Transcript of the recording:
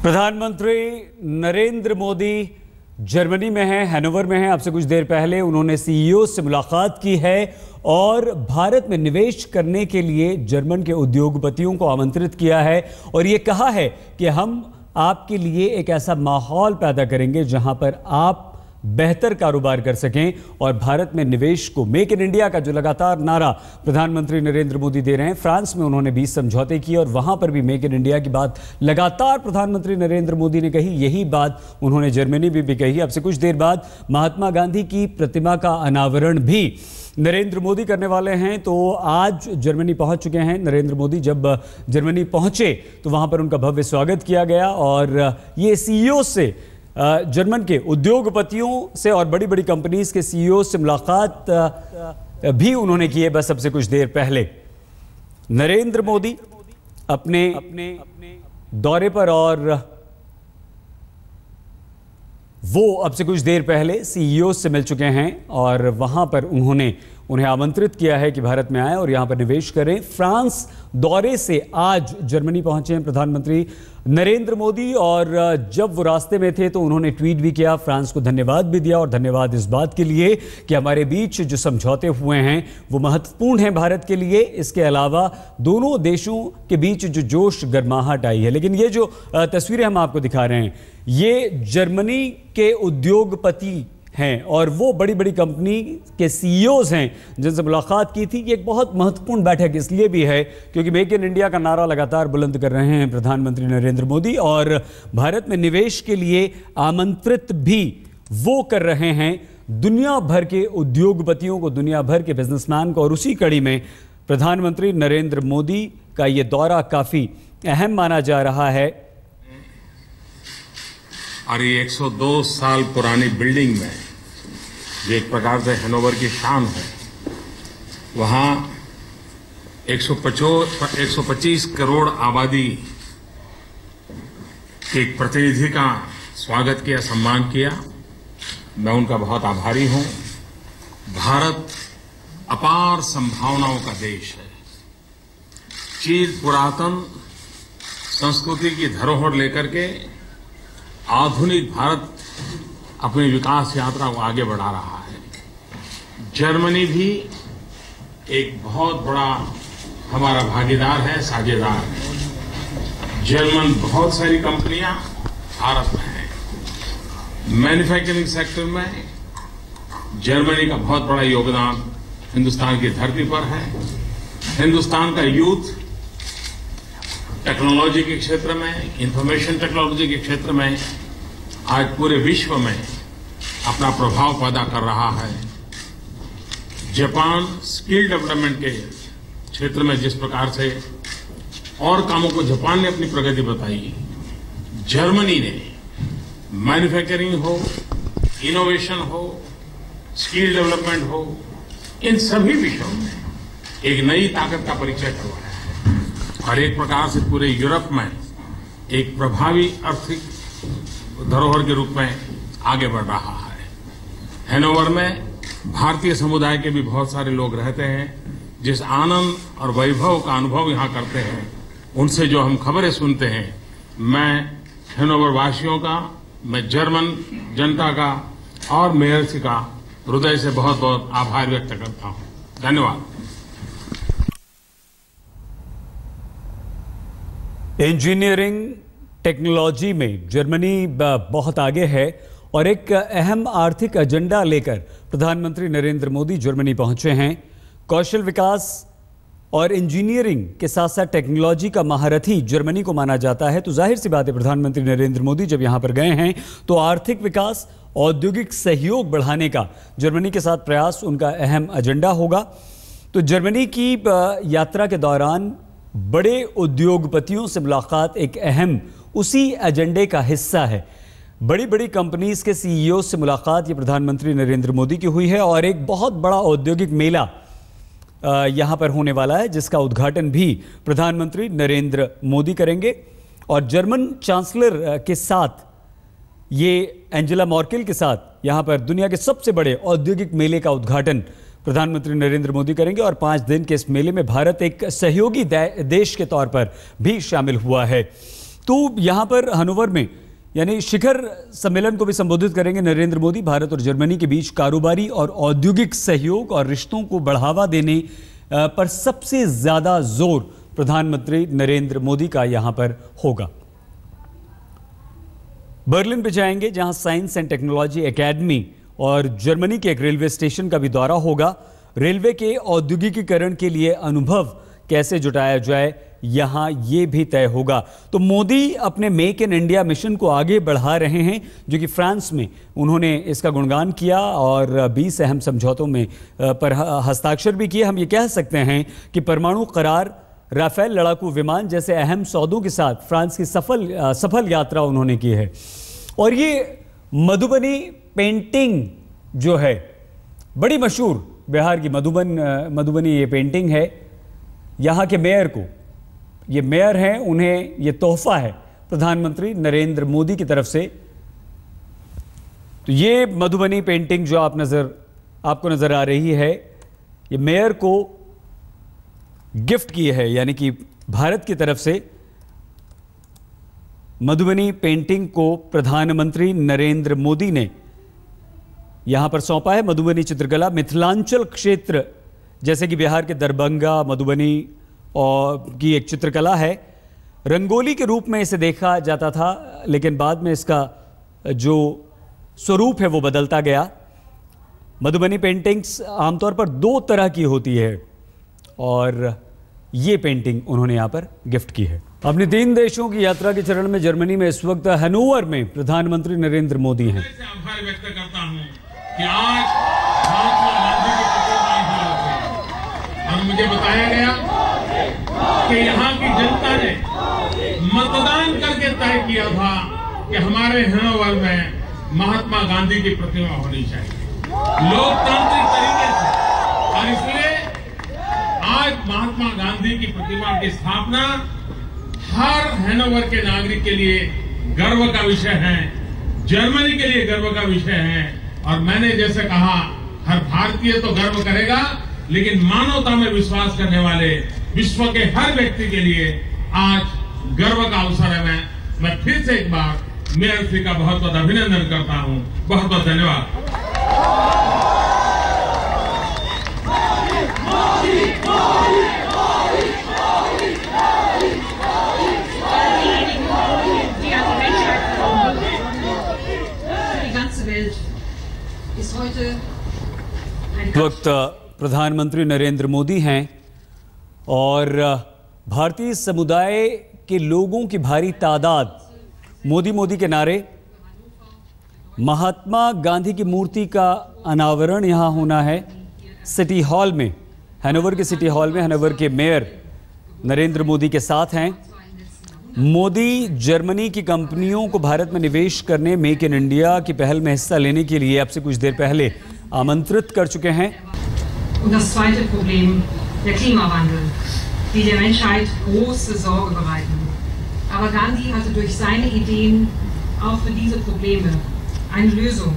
प्रधानमंत्री नरेंद्र मोदी जर्मनी में हैं, हैनोवर में हैं। आपसे कुछ देर पहले उन्होंने सीईओ से मुलाकात की है और भारत में निवेश करने के लिए जर्मन के उद्योगपतियों को आमंत्रित किया है और ये कहा है कि हम आपके लिए एक ऐसा माहौल पैदा करेंगे जहां पर आप बेहतर कारोबार कर सकें और भारत में निवेश को, मेक इन इंडिया का जो लगातार नारा प्रधानमंत्री नरेंद्र मोदी दे रहे हैं। फ्रांस में उन्होंने 20 समझौते किए और वहां पर भी मेक इन इंडिया की बात लगातार प्रधानमंत्री नरेंद्र मोदी ने कही। यही बात उन्होंने जर्मनी में भी कही। अब से कुछ देर बाद महात्मा गांधी की प्रतिमा का अनावरण भी नरेंद्र मोदी करने वाले हैं। तो आज जर्मनी पहुंच चुके हैं नरेंद्र मोदी। जब जर्मनी पहुंचे तो वहां पर उनका भव्य स्वागत किया गया और ये सीईओ से, जर्मन के उद्योगपतियों से और बड़ी बड़ी कंपनीज के सीईओ से मुलाकात भी उन्होंने की है। बस अब से कुछ देर पहले नरेंद्र मोदी अपने दौरे पर और वो अब से कुछ देर पहले सीईओ से मिल चुके हैं और वहां पर उन्हें आमंत्रित किया है कि भारत में आए और यहां पर निवेश करें। फ्रांस दौरे से आज जर्मनी पहुंचे हैं प्रधानमंत्री नरेंद्र मोदी और जब वो रास्ते में थे तो उन्होंने ट्वीट भी किया, फ्रांस को धन्यवाद भी दिया और धन्यवाद इस बात के लिए कि हमारे बीच जो समझौते हुए हैं वो महत्वपूर्ण हैं भारत के लिए। इसके अलावा दोनों देशों के बीच जो जोश गर्माहट आई है। लेकिन ये जो तस्वीरें हम आपको दिखा रहे हैं ये जर्मनी के उद्योगपति हैं और वो बड़ी बड़ी कंपनी के सीईओज हैं जिनसे मुलाकात की थी। ये एक बहुत महत्वपूर्ण बैठक इसलिए भी है क्योंकि मेक इन इंडिया का नारा लगातार बुलंद कर रहे हैं प्रधानमंत्री नरेंद्र मोदी और भारत में निवेश के लिए आमंत्रित भी वो कर रहे हैं दुनिया भर के उद्योगपतियों को, दुनिया भर के बिजनेसमैन को। और उसी कड़ी में प्रधानमंत्री नरेंद्र मोदी का ये दौरा काफ़ी अहम माना जा रहा है। और ये 102 साल पुरानी बिल्डिंग में ये एक प्रकार से हैनोवर की शान है। वहाँ 125 करोड़ आबादी के एक प्रतिनिधि का स्वागत किया, सम्मान किया। मैं उनका बहुत आभारी हूँ। भारत अपार संभावनाओं का देश है। चीर पुरातन संस्कृति की धरोहर लेकर के आधुनिक भारत अपनी विकास यात्रा को आगे बढ़ा रहा है। जर्मनी भी एक बहुत बड़ा हमारा भागीदार है, साझेदार है। जर्मन बहुत सारी कंपनियां भारत में हैं। मैन्युफैक्चरिंग सेक्टर में जर्मनी का बहुत बड़ा योगदान हिंदुस्तान की धरती पर है। हिंदुस्तान का यूथ टेक्नोलॉजी के क्षेत्र में, इंफॉर्मेशन टेक्नोलॉजी के क्षेत्र में आज पूरे विश्व में अपना प्रभाव पैदा कर रहा है। जापान स्किल डेवलपमेंट के क्षेत्र में जिस प्रकार से और कामों को जापान ने अपनी प्रगति बताई, जर्मनी ने मैन्युफैक्चरिंग हो, इनोवेशन हो, स्किल डेवलपमेंट हो, इन सभी विषयों में एक नई ताकत का परिचय करवाया और एक प्रकार से पूरे यूरोप में एक प्रभावी आर्थिक धरोहर के रूप में आगे बढ़ रहा है। हैनोवर में भारतीय समुदाय के भी बहुत सारे लोग रहते हैं। जिस आनंद और वैभव का अनुभव यहाँ करते हैं, उनसे जो हम खबरें सुनते हैं, मैं हैनोवर वासियों का, मैं जर्मन जनता का और मेयर्स का हृदय से बहुत बहुत आभार व्यक्त करता हूँ। धन्यवाद। इंजीनियरिंग टेक्नोलॉजी में जर्मनी बहुत आगे है और एक अहम आर्थिक एजेंडा लेकर प्रधानमंत्री नरेंद्र मोदी जर्मनी पहुंचे हैं। कौशल विकास और इंजीनियरिंग के साथ साथ टेक्नोलॉजी का महारथी जर्मनी को माना जाता है। तो जाहिर सी बात है प्रधानमंत्री नरेंद्र मोदी जब यहां पर गए हैं तो आर्थिक विकास, औद्योगिक सहयोग बढ़ाने का जर्मनी के साथ प्रयास उनका अहम एजेंडा होगा। तो जर्मनी की यात्रा के दौरान बड़े उद्योगपतियों से मुलाकात एक अहम उसी एजेंडे का हिस्सा है। बड़ी बड़ी कंपनीज के सीईओ से मुलाकात ये प्रधानमंत्री नरेंद्र मोदी की हुई है और एक बहुत बड़ा औद्योगिक मेला यहां पर होने वाला है जिसका उद्घाटन भी प्रधानमंत्री नरेंद्र मोदी करेंगे। और जर्मन चांसलर के साथ, ये एंजेला मर्केल के साथ यहां पर दुनिया के सबसे बड़े औद्योगिक मेले का उद्घाटन प्रधानमंत्री नरेंद्र मोदी करेंगे और 5 दिन के इस मेले में भारत एक सहयोगी देश के तौर पर भी शामिल हुआ है। तो यहाँ पर हनोवर में यानी शिखर सम्मेलन को भी संबोधित करेंगे नरेंद्र मोदी। भारत और जर्मनी के बीच कारोबारी और औद्योगिक सहयोग और रिश्तों को बढ़ावा देने पर सबसे ज्यादा जोर प्रधानमंत्री नरेंद्र मोदी का यहां पर होगा। बर्लिन पे जाएंगे जहां साइंस एंड टेक्नोलॉजी एकेडमी और जर्मनी के एक रेलवे स्टेशन का भी दौरा होगा। रेलवे के औद्योगिकीकरण के लिए अनुभव कैसे जुटाया जाए यहां ये भी तय होगा। तो मोदी अपने मेक इन इंडिया मिशन को आगे बढ़ा रहे हैं, जो कि फ्रांस में उन्होंने इसका गुणगान किया और 20 अहम समझौतों में पर हस्ताक्षर भी किए। हम ये कह सकते हैं कि परमाणु करार, राफेल लड़ाकू विमान जैसे अहम सौदों के साथ फ्रांस की सफल यात्रा उन्होंने की है। और ये मधुबनी पेंटिंग जो है बड़ी मशहूर, बिहार की मधुबनी ये पेंटिंग है। यहाँ के मेयर को, ये मेयर हैं, उन्हें ये तोहफा है प्रधानमंत्री नरेंद्र मोदी की तरफ से। तो ये मधुबनी पेंटिंग जो आपको नजर आ रही है, ये मेयर को गिफ्ट की है, यानी कि भारत की तरफ से मधुबनी पेंटिंग को प्रधानमंत्री नरेंद्र मोदी ने यहां पर सौंपा है। मधुबनी चित्रकला मिथिलांचल क्षेत्र जैसे कि बिहार के दरभंगा, मधुबनी और की एक चित्रकला है। रंगोली के रूप में इसे देखा जाता था, लेकिन बाद में इसका जो स्वरूप है वो बदलता गया। मधुबनी पेंटिंग्स आमतौर पर 2 तरह की होती है और ये पेंटिंग उन्होंने यहाँ पर गिफ्ट की है। अपने 3 देशों की यात्रा के चरण में जर्मनी में इस वक्त हनोवर में प्रधानमंत्री नरेंद्र मोदी हैं। आभार व्यक्त करता हूं कि आज महात्मा गांधी की प्रतिमा और मुझे बताया गया कि यहाँ की जनता ने मतदान करके तय किया था कि हमारे हनोवर में महात्मा गांधी की प्रतिमा होनी चाहिए लोकतांत्रिक तरीके से। और इसलिए आज महात्मा गांधी की प्रतिमा की स्थापना हर हनोवर के नागरिक के लिए गर्व का विषय है, जर्मनी के लिए गर्व का विषय है। और मैंने जैसे कहा, हर भारतीय तो गर्व करेगा, लेकिन मानवता में विश्वास करने वाले विश्व के हर व्यक्ति के लिए आज गर्व का अवसर है। मैं फिर से एक बार मेयर श्री का बहुत बहुत अभिनंदन करता हूं। बहुत बहुत धन्यवाद। वक्त प्रधानमंत्री नरेंद्र मोदी हैं और भारतीय समुदाय के लोगों की भारी तादाद मोदी मोदी के नारे, महात्मा गांधी की मूर्ति का अनावरण यहाँ होना है सिटी हॉल में, हनोवर के सिटी हॉल में। हनोवर के मेयर नरेंद्र मोदी के साथ हैं। मोदी जर्मनी की कंपनियों को भारत में निवेश करने, मेक इन इंडिया की पहल में हिस्सा लेने के लिए अब से कुछ देर पहले आमंत्रित कर चुके हैं। Und das zweite Problem, der Klimawandel, die der Menschheit große Sorge bereiten. Aber Gandhi hatte durch seine Ideen auch für diese Probleme eine Lösung